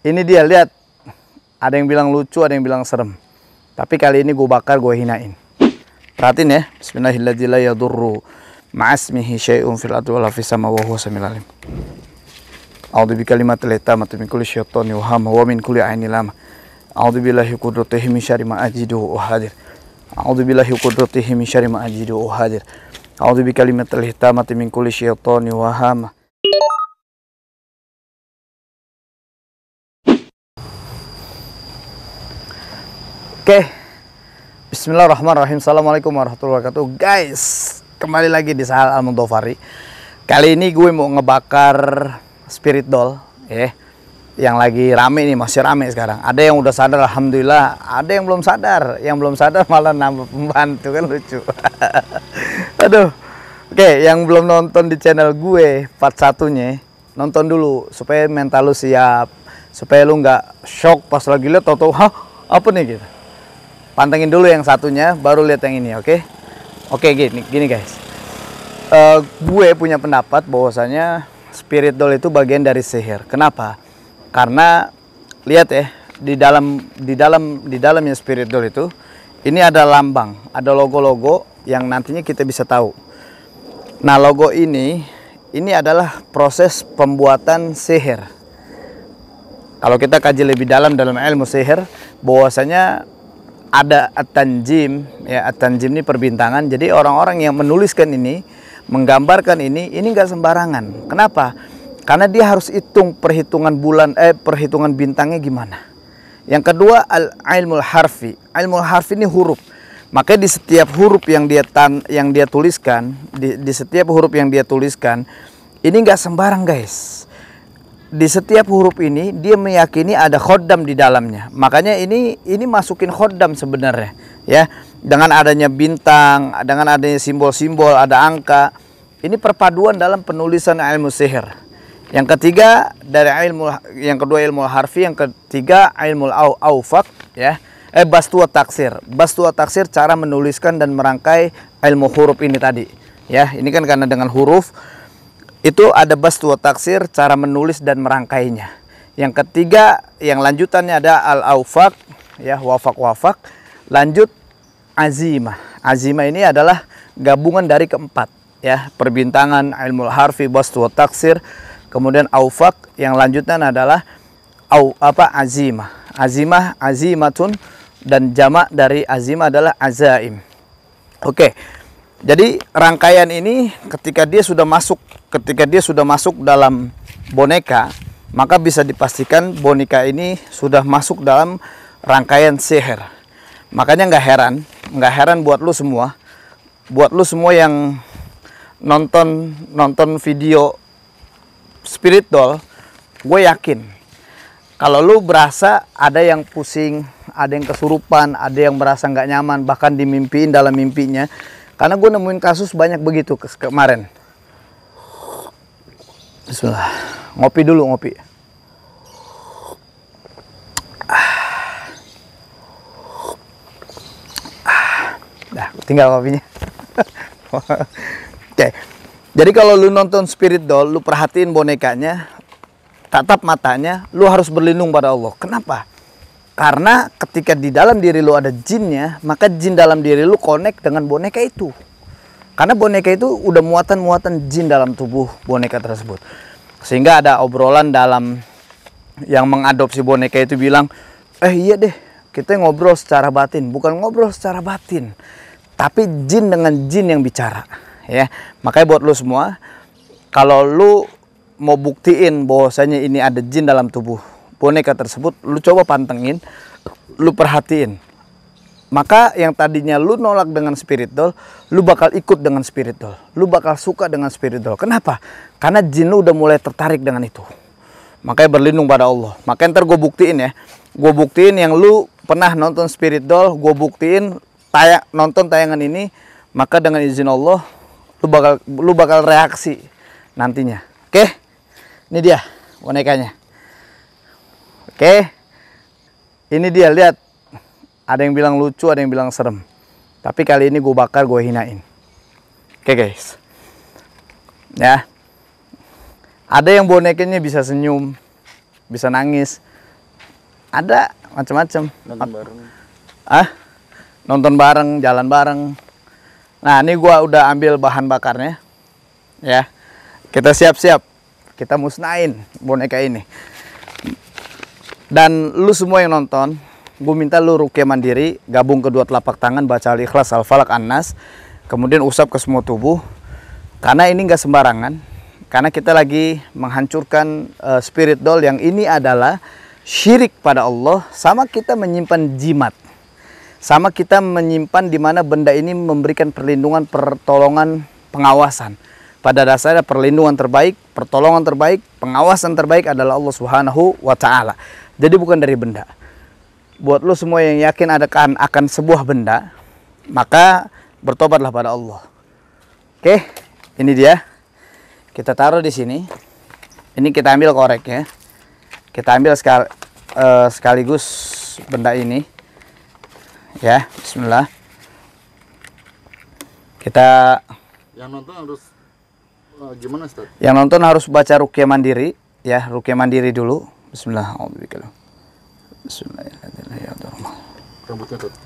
Ini dia, lihat. Ada yang bilang lucu, ada yang bilang serem. Tapi kali ini gue bakar, gue hinain. Perhatiin ya. Bismillahirrahmanirrahim. La yadurru ma'asmihi syai'un fil ardi wala fis sama wa huwa samiul alim. A'udzu bikalimatil tammati min kulli syaitani wa hamma wa min kulli ainin lama. A'udzu billahi qudratihi min syarri ma ajidu wa hadir. A'udzu billahi qudratihi min syarri ma ajidu wa hadir. A'udzu bikalimatil tammati min kulli syaitani wa hamma. Oke. Bismillahirrahmanirrahim. Assalamualaikum warahmatullahi wabarakatuh. Guys, kembali lagi di Sahal Al-Mudhafari. Kali ini gue mau ngebakar spirit doll ya. Yang lagi rame nih, masih rame sekarang. Ada yang udah sadar, alhamdulillah. Ada yang belum sadar. Yang belum sadar malah nambah pembantu, kan lucu. Aduh. Oke, yang belum nonton di channel gue part satunya, nonton dulu supaya mental lu siap. Supaya lu nggak shock pas lagi lihat tau-tau, hah, apa nih gitu. Pantengin dulu yang satunya, baru lihat yang ini, oke? Oke, gini guys. Gue punya pendapat bahwasanya spirit doll itu bagian dari sihir. Kenapa? Karena lihat ya, di dalamnya spirit doll itu, ini ada lambang, ada logo-logo yang nantinya kita bisa tahu. Nah, logo ini adalah proses pembuatan sihir. Kalau kita kaji lebih dalam ilmu sihir, bahwasanya ada at-tanjim, ya, at-tanjim ini perbintangan. Jadi orang-orang yang menuliskan ini, menggambarkan ini nggak sembarangan. Kenapa? Karena dia harus hitung perhitungan perhitungan bintangnya gimana. Yang kedua, al-ilmul harfi. Ilmul harfi ini huruf. Makanya di setiap huruf yang dia tuliskan, di setiap huruf yang dia tuliskan, ini nggak sembarang, guys. Di setiap huruf ini dia meyakini ada khoddam di dalamnya. Makanya ini masukin khoddam sebenarnya, ya. Dengan adanya bintang, dengan adanya simbol-simbol, ada angka. Ini perpaduan dalam penulisan ilmu sihir. Yang ketiga yang kedua ilmu harfi, yang ketiga ilmu aufak, ya. Bastu wa taksir. Bastu wa taksir cara menuliskan dan merangkai ilmu huruf ini tadi, ya. Ini kan karena dengan huruf itu ada bastu wa taksir, cara menulis dan merangkainya. Yang ketiga, yang lanjutannya ada al-aufak, ya, wafak. Lanjut azimah. Azimah ini adalah gabungan dari keempat, ya, perbintangan, ilmu harfi, bastu wa taksir, kemudian aufak, yang lanjutan adalah azimah. Azimatun, dan jamak dari azimah adalah azaim. Oke. Jadi rangkaian ini ketika dia sudah masuk dalam boneka, maka bisa dipastikan boneka ini sudah masuk dalam rangkaian sihir. Makanya nggak heran buat lu semua yang nonton video spirit doll, gue yakin kalau lu berasa ada yang pusing, ada yang kesurupan, ada yang merasa nggak nyaman, bahkan dimimpiin dalam mimpinya. Karena gue nemuin kasus banyak begitu kemarin. Bismillah. Ngopi dulu, ngopi. Dah, tinggal kopinya. Oke. Jadi kalau lu nonton spirit doll, lu perhatiin bonekanya, tatap matanya, lu harus berlindung pada Allah. Kenapa? Karena ketika di dalam diri lu ada jinnya, maka jin dalam diri lu connect dengan boneka itu. Karena boneka itu udah muatan-muatan jin dalam tubuh boneka tersebut. Sehingga ada obrolan dalam yang mengadopsi boneka itu bilang, iya deh, kita ngobrol secara batin. Bukan ngobrol secara batin, tapi jin dengan jin yang bicara. Ya, makanya buat lu semua, kalau lu mau buktiin bahwasanya ini ada jin dalam tubuh boneka tersebut, lu coba pantengin, lu perhatiin. Maka yang tadinya lu nolak dengan spirit doll, lu bakal ikut dengan spirit doll. Lu bakal suka dengan spirit doll. Kenapa? Karena jin lu udah mulai tertarik dengan itu. Makanya berlindung pada Allah. Makanya ntar gue buktiin ya. Gue buktiin yang lu pernah nonton spirit doll, gue buktiin nonton tayangan ini, maka dengan izin Allah, lu bakal reaksi nantinya. Oke? Ini dia bonekanya. Oke, ini dia, lihat. Ada yang bilang lucu, ada yang bilang serem. Tapi kali ini gue bakar, gue hinain. Oke guys. Ya. Ada yang bonekanya bisa senyum, bisa nangis. Ada macam-macam. Nonton bareng. Nonton bareng, jalan bareng. Nah, ini gua udah ambil bahan bakarnya. Ya. Kita siap-siap. Kita musnahin boneka ini. Dan lu semua yang nonton, gue minta lu ruqyah mandiri, gabung kedua telapak tangan, baca Al-Ikhlas, Al-Falaq, An-Nas, kemudian usap ke semua tubuh. Karena ini nggak sembarangan. Karena kita lagi menghancurkan spirit doll yang ini adalah syirik pada Allah, sama kita menyimpan jimat. Sama kita menyimpan di mana benda ini memberikan perlindungan, pertolongan, pengawasan. Pada dasarnya perlindungan terbaik, pertolongan terbaik, pengawasan terbaik adalah Allah Subhanahu wa Ta'ala. Jadi bukan dari benda. Buat lu semua yang yakin akan sebuah benda, maka bertobatlah pada Allah. Oke, ini dia. Kita taruh di sini. Ini kita ambil koreknya. Kita ambil sekaligus benda ini. Ya, bismillah. Kita yang nonton harus gimana, Ustaz? Yang nonton harus baca ruqyah mandiri, ya, ruqyah mandiri dulu. Bismillah. Bismillahirrahmanirrahim. Rambutnya, Ustaz.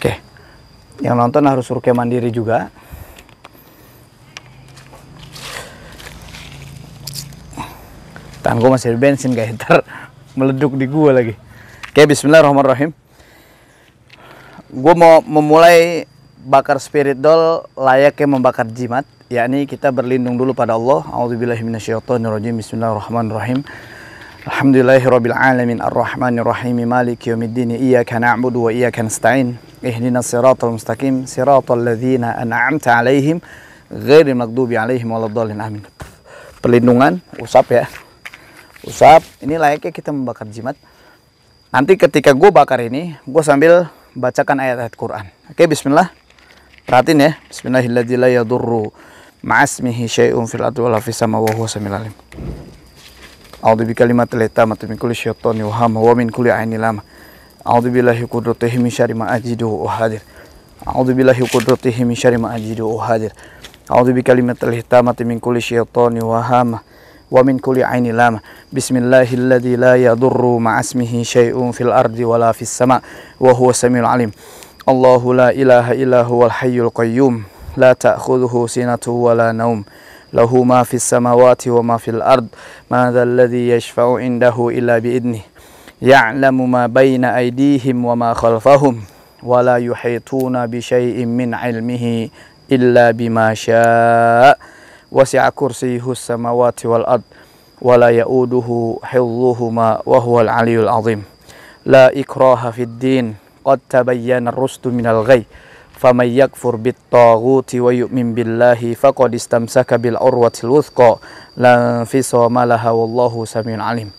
Oke. Yang nonton harus ruqyah mandiri juga. Tangan gue masih bensin kayak ntar meleduk di gua lagi. Oke, bismillahirrahmanirrahim. Gue mau memulai bakar spirit doll layaknya membakar jimat, yakni kita berlindung dulu pada Allah. A'udzubillahi minasyaitonirrajim. Bismillahirrahmanirrahim. Alhamdulillahirabbil alamin arrahmanirrahim maliki yaumiddin iyyaka na'budu wa iyyaka nasta'in ihdinas siratal mustaqim siratal ladzina an'amta 'alaihim ghairil maghdubi 'alaihim waladdallin. Amin. Perlindungan, usap ya. Usap, ini layaknya kita membakar jimat. Nanti ketika gue bakar ini, gue sambil bacakan ayat-ayat Quran. Oke, bismillah. Perhatiin ya. Bismillahirrahmanirrahim. La yadurru ma'asmihi syai'un fil ardi wala fis sama wa huwa samiul alim. A'udzu bikalimatil tammati min kulli syaitani wa hamma wa min kulli ainin lama. A'udzu billahi qudratihi min syarri ma ajidu wa hadir. A'udzu billahi qudratihi min syarri ma ajidu wa hadir. A'udzu bikalimatil tammati min kulli syaitani wa hamma wa min kulli ainin lama. Bismillahilladzi la yadurru ma'asmihi syai'un fil ardi wala fis sama wa huwa samiul alim. Allahu la ilaha illa huwal hayyul qayyum la ta'khudhuhu sinatun wa la naum lahu ma fis samawati wa ma fil ard ma dzal ladzi yashfa'u indahu illa bi idnih ya'lamu ma baina aydihim wa ma khalfahum wa la yuhituna bi syai'in min 'ilmihi illa bima syaa' wasi'a kursiyyuhus samawati wal ard wa la ya'uduhu hifdhuhuma wa huwal 'aliyyul 'azim. La ikraha fid din qad tabayyana ar-rusdu minal ghayy faman yakfur bit-taghuti wa yu'min billahi faqad istamsaka bil urwatil wuthqa la infisama laha wallahu samiun 'alim.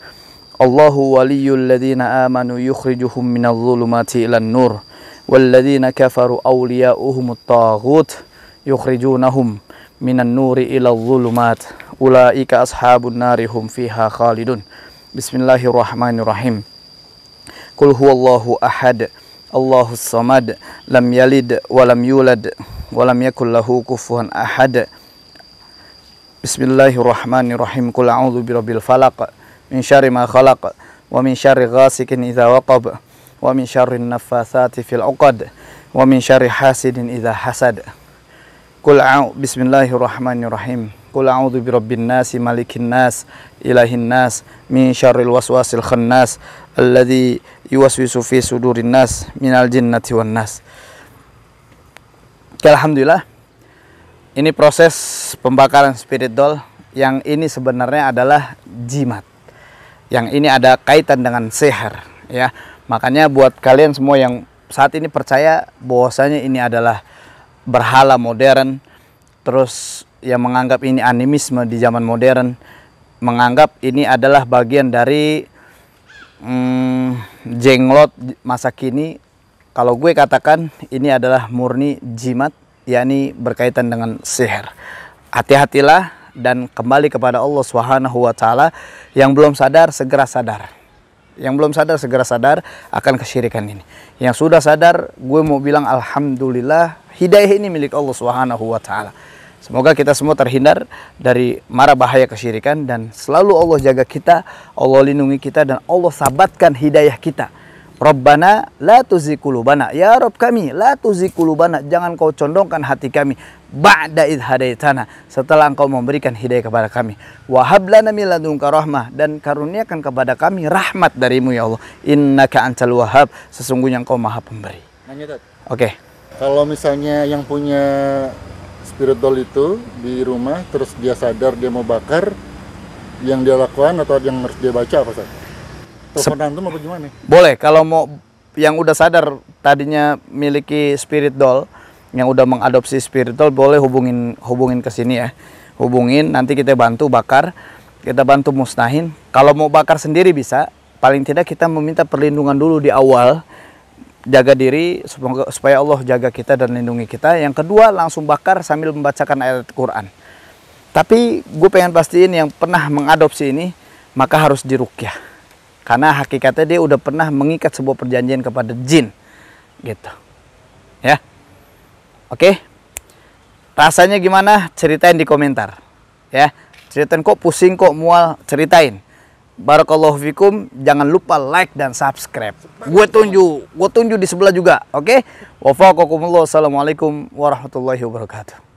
Allahu waliyyul ladzina amanu yukhrijuhum minadh dhulumati ilan nur wal ladzina kafaru awliya'uhumut taghut yukhrijunahum minan nuri ilal dhulumat ulaika ashabun nari hum fiha khalidun. Bismillahirrahmanirrahim. Qul huwallahu ahad Allahus samad lam yalid wa lam yulad wa lam yakul lahu kufuwan ahad. Bismillahirrahmanirrahim. Qul a'udzu birabbil falaq min syarri ma khalaq wa min syarri ghasikin idza waqab wa min syarri naffatsati fil 'uqad wa min syarri hasidin idza hasad. Bismillahirrahmanirrahim. Qul a'udzu birabbin nasi malikin nas ilahin nas min syarril waswasil khannas alladzi yuwaswisu fi sudurin nas minal jinnati wan nas. Alhamdulillah, ini proses pembakaran spirit doll yang ini sebenarnya adalah jimat. Yang ini ada kaitan dengan sihir, ya. Makanya buat kalian semua yang saat ini percaya bahwasanya ini adalah berhala modern, terus yang menganggap ini animisme di zaman modern, menganggap ini adalah bagian dari jenglot masa kini. Kalau gue katakan ini adalah murni jimat, yakni berkaitan dengan sihir. Hati-hatilah dan kembali kepada Allah Subhanahu wa Ta'ala. Yang belum sadar segera sadar. Yang belum sadar segera sadar akan kesyirikan ini. Yang sudah sadar, gue mau bilang alhamdulillah, hidayah ini milik Allah Subhanahu wa Ta'ala. Semoga kita semua terhindar dari mara bahaya kesyirikan dan selalu Allah jaga kita, Allah lindungi kita dan Allah sabatkan hidayah kita. Rabbana la tuzigh qulubana, ya Rabb kami la tuzigh qulubana, jangan kau condongkan hati kami ba'da idh hadaitana, setelah engkau memberikan hidayah kepada kami. Wa hab lana min ladunka rahmah, dan karuniakan kepada kami rahmat darimu ya Allah. Innaka antal wahhab, sesungguhnya engkau maha pemberi. Nanya, Tat. Oke. Kalau misalnya yang punya spirit doll itu di rumah, terus dia sadar dia mau bakar, yang dia lakukan atau yang harus dia baca apa, Ustaz? Telepon antum apa gimana? Boleh, kalau mau yang udah sadar tadinya miliki spirit doll, yang udah mengadopsi spirit doll, boleh hubungin ke sini ya. Hubungin, nanti kita bantu bakar, kita bantu musnahin. Kalau mau bakar sendiri bisa, paling tidak kita meminta perlindungan dulu di awal. Jaga diri supaya Allah jaga kita dan lindungi kita. Yang kedua, langsung bakar sambil membacakan ayat Quran. Tapi gue pengen pastiin yang pernah mengadopsi ini, maka harus diruqyah. Karena hakikatnya dia udah pernah mengikat sebuah perjanjian kepada jin. Gitu. Ya. Oke. Rasanya gimana? Ceritain di komentar. Ya. Ceritain kok pusing, kok mual, ceritain. Barakallahu fikum, jangan lupa like dan subscribe. Gue tunjuk di sebelah juga, oke? Wafaqakumullah. Assalamualaikum warahmatullahi wabarakatuh.